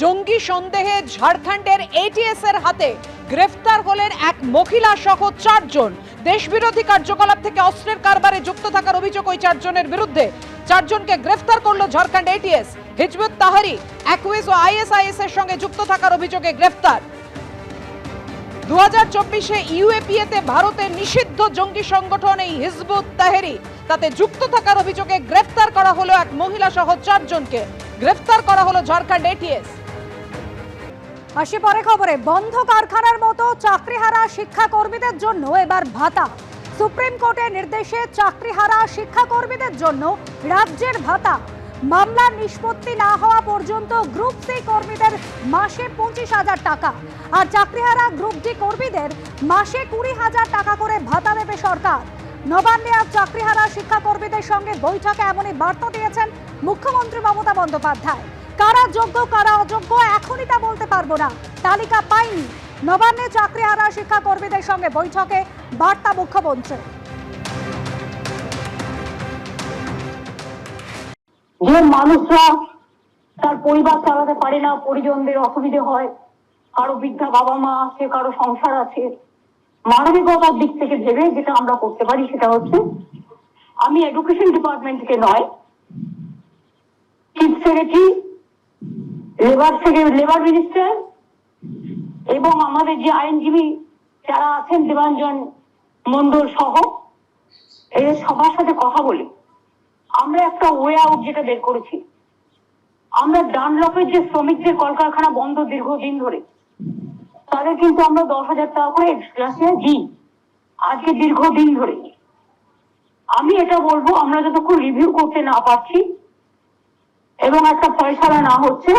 জঙ্গি সন্দেহে ঝাড়খণ্ডের এটিএস এর হাতে গ্রেফতার হলেন এক মহিলা সহ 4 জন। দেশবিরোধী কার্যকলাপ থেকে অস্ত্রের কারবারে যুক্ত থাকার অভিযোগ ওই 4 জনের বিরুদ্ধে। 4 জনকে গ্রেফতার করল ঝাড়খণ্ড এটিএস। হিজবুত তাহরি, অ্যাকুইজ ও আইএসআইএস এর সঙ্গে যুক্ত থাকার অভিযোগে গ্রেফতার। 2024-এ ইউএপিএতে ভারতের নিষিদ্ধ জঙ্গি সংগঠন এই হিজবুত তাহরি, তাতে যুক্ত থাকার অভিযোগে গ্রেফতার করা হলো এক মহিলা সহ 4 জনকে। গ্রেফতার করা হলো ঝাড়খণ্ড এটিএস। আসি পরে খবরে। বন্ধ কারখানার মতো চাকরিহারা শিক্ষাকর্মীদের জন্য এবার ভাতা। সুপ্রিম কোর্টের নির্দেশে চাকরিহারা শিক্ষাকর্মীদের জন্য রাজ্যের ভাতা। মামলার নিষ্পত্তি না হওয়া পর্যন্ত গ্রুপ সি কর্মীদের মাসে 25,000 টাকা, আর চাকরিহারা গ্রুপ ডি কর্মীদের মাসে 20,000 টাকা করে ভাতা দেবে সরকার। নবান্নে আজ চাকরিহারা শিক্ষাকর্মীদের সঙ্গে বৈঠকে এমনই বার্তা দিয়েছেন মুখ্যমন্ত্রী মমতা বন্দ্যোপাধ্যায়। কারা যোগ্য কারা অযোগ্য এখনই তা বলতে পারবো না, তালিকা পাইনি। নবান্নে চাকরিহারা শিক্ষাকর্মীদের সঙ্গে বৈঠকে বার্তা মুখ্যমন্ত্রী। যে মানুষরা তার পরিবার চালাতে পারে না, পরিজনদের অসুবিধে হয়, কারো বৃদ্ধা বাবা মা আছে, কারো সংসার আছে, মানবিকতার দিক থেকে ভেবে যেটা আমরা করতে পারি সেটা হচ্ছে, আমি এডুকেশন ডিপার্টমেন্ট থেকে নয়, চিফ সেক্রেটারি, লেবার মিনিস্টার এবং আমাদের যে আইনজীবী যারা আছেন দেবাঞ্জন মন্ডল সহ এদের সবার সাথে কথা বলি আমরা একটা ওয়ে আউট যেটা বের করেছি। আমরা ডানলপের যে শ্রমিকদের কলকারখানা বন্ধ দীর্ঘদিন ধরে, তাদের কিন্তু আমরা 10,000 টাকা করে এক্সগ্রাসিয়া দিই আজকে দীর্ঘদিন ধরে। আমি এটা বলবো, আমরা যতক্ষণ রিভিউ করতে না পারছি এবং একটা ফয়সালা না হচ্ছে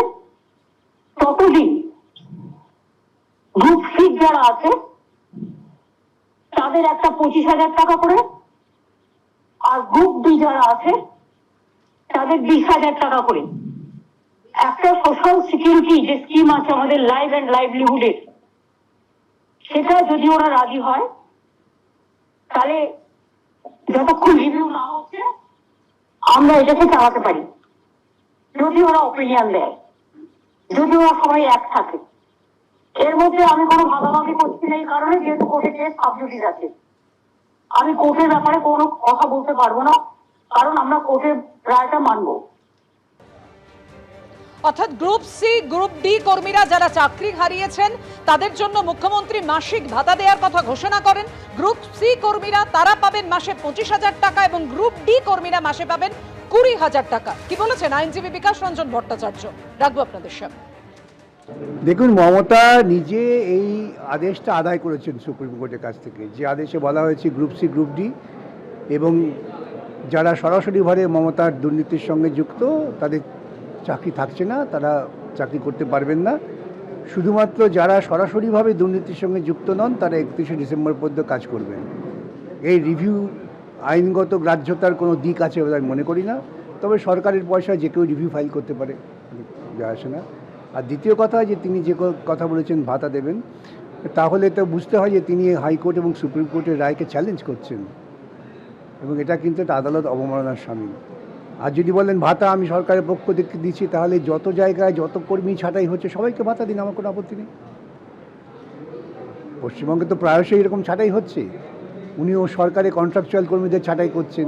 ততদিন গ্রুপ সি যারা আছে তাদের একটা 25,000 টাকা করে, আর গ্রুপ ডি যারা আছে তাদের 20,000 টাকা করে একটা সোশ্যাল সিকিউরিটি যে স্কিম আছে আমাদের লাইফ অ্যান্ড লাইভলিহুডের, সেটা যদি ওরা রাজি হয় তাহলে যতক্ষণ রিভিউ না হচ্ছে আমরা এটাকে চালাতে পারি, যদি ওরা অপিনিয়ন দেয়, যদি ওরা সবাই এক থাকে। এর মধ্যে আমি কোনো ভাগাভাগি করছি না, এই কারণে যেহেতু কোর্টে কেস সাবজুডিস আছে, আমি কোর্টের ব্যাপারে কোনো কথা বলতে পারবো না, কারণ আমরা কোর্টের রায়টা মানবো। অর্থাৎ গ্রুপ সি গ্রুপ ডি কর্মীরা যারা চাকরি হারিয়েছেন তাদের জন্য মুখ্যমন্ত্রী মাসিক ভাতা দেওয়ার কথা ঘোষণা করেন। গ্রুপ সি কর্মীরা তারা পাবেন মাসে 25,000 টাকা এবং গ্রুপ ডি কর্মীরা মাসে পাবেন 20,000 টাকা। কি বলেছেন আইনজীবী বিকাশ রঞ্জন ভট্টাচার্য? রাখবো আপনাদের সামনে। দেখুন, মমতা নিজে এই আদেশটা আদায় করেছেন সুপ্রিম কোর্টের কাছ থেকে, যে আদেশে বলা হয়েছে গ্রুপ সি গ্রুপ ডি এবং যারা সরাসরিভাবে মমতার দুর্নীতির সঙ্গে যুক্ত তাদের চাকরি থাকছে না, তারা চাকরি করতে পারবেন না। শুধুমাত্র যারা সরাসরিভাবে দুর্নীতির সঙ্গে যুক্ত নন তারা 31শে ডিসেম্বর পর্যন্ত কাজ করবেন। এই রিভিউ আইনগত গ্রাহ্যতার কোনো দিক আছে বলে আমি মনে করি না, তবে সরকারের পয়সায় যে কেউ রিভিউ ফাইল করতে পারে, যা আসে না। আর দ্বিতীয় কথা, যে তিনি যে কথা বলেছেন ভাতা দেবেন, তাহলে তো বুঝতে হয় যে তিনি হাইকোর্ট এবং সুপ্রিম কোর্টের রায়কে চ্যালেঞ্জ করছেন এবং এটা কিন্তু একটা আদালত অবমাননার শামিল। আর যদি বলেন ভাতা আমি সরকারের পক্ষ থেকে দিচ্ছি, তাহলে যত জায়গায় যত কর্মী ছাঁটাই হচ্ছে সবাইকে ভাতা দিন, আমার কোনো আপত্তি নেই। পশ্চিমবঙ্গে তো প্রায়শই এরকম ছাঁটাই হচ্ছে। উনিও সরকারি কন্ট্রাকচুয়াল কর্মীদের ছাঁটাই করছেন,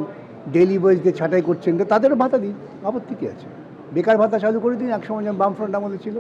ডেইলি ওয়েজদের ছাঁটাই করছেন, তো তাদেরও ভাতা দিন, আপত্তি কী আছে? বেকার ভাতা চালু করে দিন, একসময় যেমন বামফ্রন্ট আমলে ছিল।